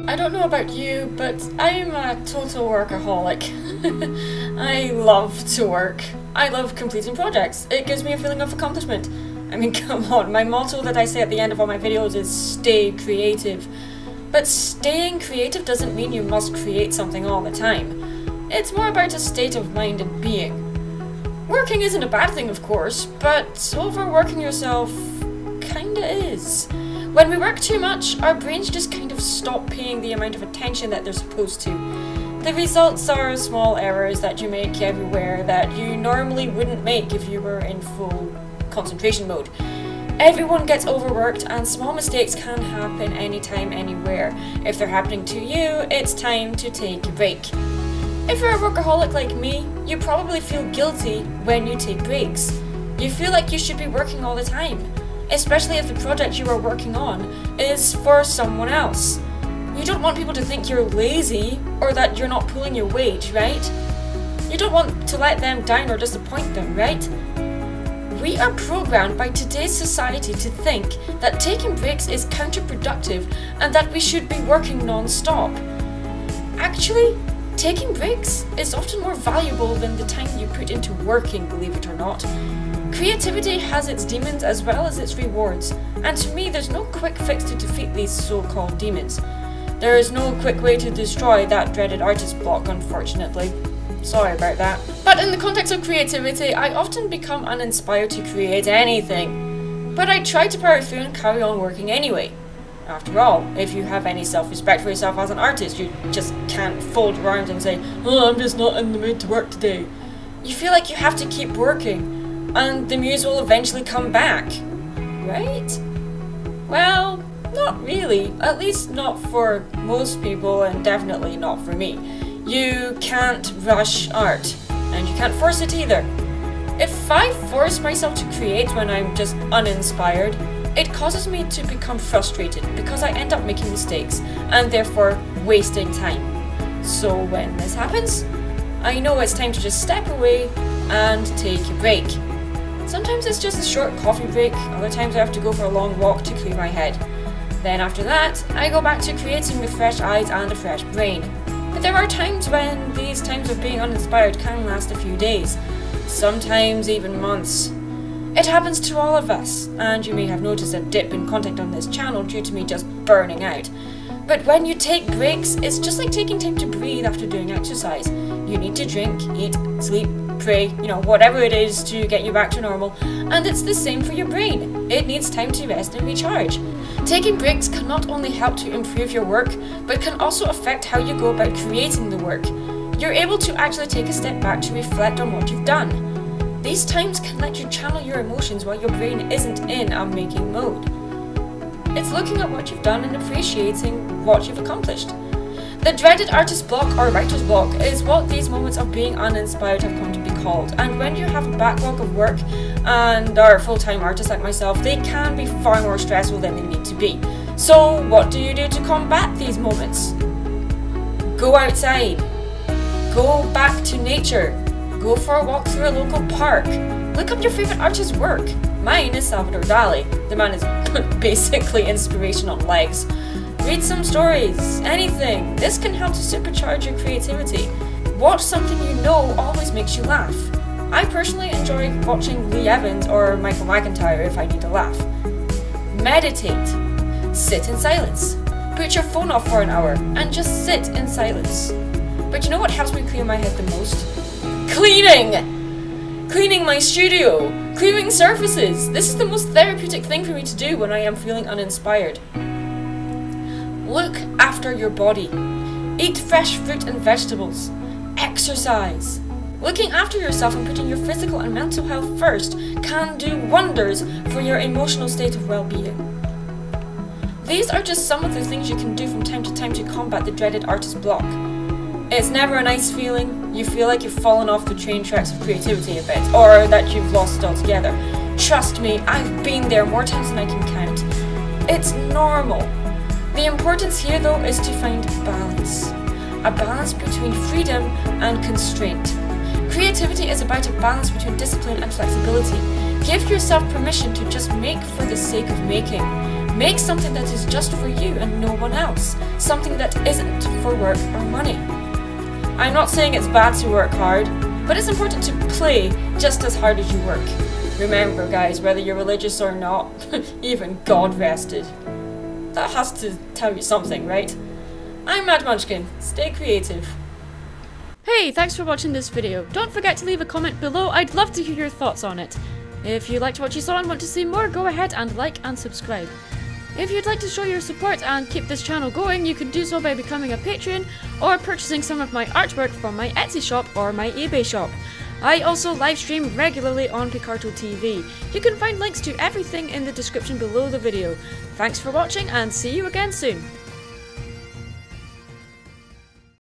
I don't know about you, but I'm a total workaholic. I love to work. I love completing projects. It gives me a feeling of accomplishment. I mean, come on, my motto that I say at the end of all my videos is stay creative. But staying creative doesn't mean you must create something all the time. It's more about a state of mind and being. Working isn't a bad thing, of course, but overworking yourself kinda is. When we work too much, our brains just kind of stop paying the amount of attention that they're supposed to. The results are small errors that you make everywhere that you normally wouldn't make if you were in full concentration mode. Everyone gets overworked and small mistakes can happen anytime, anywhere. If they're happening to you, it's time to take a break. If you're a workaholic like me, you probably feel guilty when you take breaks. You feel like you should be working all the time, especially if the project you are working on is for someone else. You don't want people to think you're lazy or that you're not pulling your weight, right? You don't want to let them down or disappoint them, right? We are programmed by today's society to think that taking breaks is counterproductive and that we should be working non-stop. Actually, taking breaks is often more valuable than the time you put into working, believe it or not. Creativity has its demons as well as its rewards, and to me there's no quick fix to defeat these so-called demons. There is no quick way to destroy that dreaded artist block, unfortunately. Sorry about that. But in the context of creativity, I often become uninspired to create anything. But I try to power through and carry on working anyway. After all, if you have any self-respect for yourself as an artist, you just can't fold your arms and say, "Oh, I'm just not in the mood to work today." You feel like you have to keep working, and the muse will eventually come back, right? Well, not really. At least not for most people, and definitely not for me. You can't rush art, and you can't force it either. If I force myself to create when I'm just uninspired, it causes me to become frustrated because I end up making mistakes and therefore wasting time. So when this happens, I know it's time to just step away and take a break. Sometimes it's just a short coffee break, other times I have to go for a long walk to clear my head. Then after that, I go back to creating with fresh eyes and a fresh brain. But there are times when these times of being uninspired can last a few days, sometimes even months. It happens to all of us, and you may have noticed a dip in content on this channel due to me just burning out. But when you take breaks, it's just like taking time to breathe after doing exercise. You need to drink, eat, sleep, pray, whatever it is to get you back to normal, and it's the same for your brain. It needs time to rest and recharge. Taking breaks can not only help to improve your work, but can also affect how you go about creating the work. You're able to actually take a step back to reflect on what you've done. These times can let you channel your emotions while your brain isn't in a making mode. It's looking at what you've done and appreciating what you've accomplished. The dreaded artist block or writer's block is what these moments of being uninspired have come to be called, and when you have a backlog of work and are a full-time artist like myself, they can be far more stressful than they need to be. So what do you do to combat these moments? Go outside. Go back to nature. Go for a walk through a local park. Look up your favourite artist's work. Mine is Salvador Dali. The man is basically inspiration on legs. Read some stories, anything. This can help to supercharge your creativity. Watch something you know always makes you laugh. I personally enjoy watching Lee Evans or Michael McIntyre if I need a laugh. Meditate. Sit in silence. Put your phone off for an hour and just sit in silence. But you know what helps me clear my head the most? Cleaning! Cleaning my studio! Clearing surfaces! This is the most therapeutic thing for me to do when I am feeling uninspired. Look after your body. Eat fresh fruit and vegetables. Exercise. Looking after yourself and putting your physical and mental health first can do wonders for your emotional state of well-being. These are just some of the things you can do from time to time to combat the dreaded artist block. It's never a nice feeling. You feel like you've fallen off the train tracks of creativity a bit, or that you've lost it altogether. Trust me, I've been there more times than I can count. It's normal. The importance here though is to find balance. A balance between freedom and constraint. Creativity is about a balance between discipline and flexibility. Give yourself permission to just make for the sake of making. Make something that is just for you and no one else. Something that isn't for work or money. I'm not saying it's bad to work hard, but it's important to play just as hard as you work. Remember guys, whether you're religious or not, even God rested. That has to tell you something, right? I'm Mad Munchkin. Stay creative. Hey, thanks for watching this video. Don't forget to leave a comment below. I'd love to hear your thoughts on it. If you liked what you saw and want to see more, go ahead and like and subscribe. If you'd like to show your support and keep this channel going, you can do so by becoming a patron or purchasing some of my artwork from my Etsy shop or my eBay shop. I also live stream regularly on Picarto TV. You can find links to everything in the description below the video. Thanks for watching and see you again soon.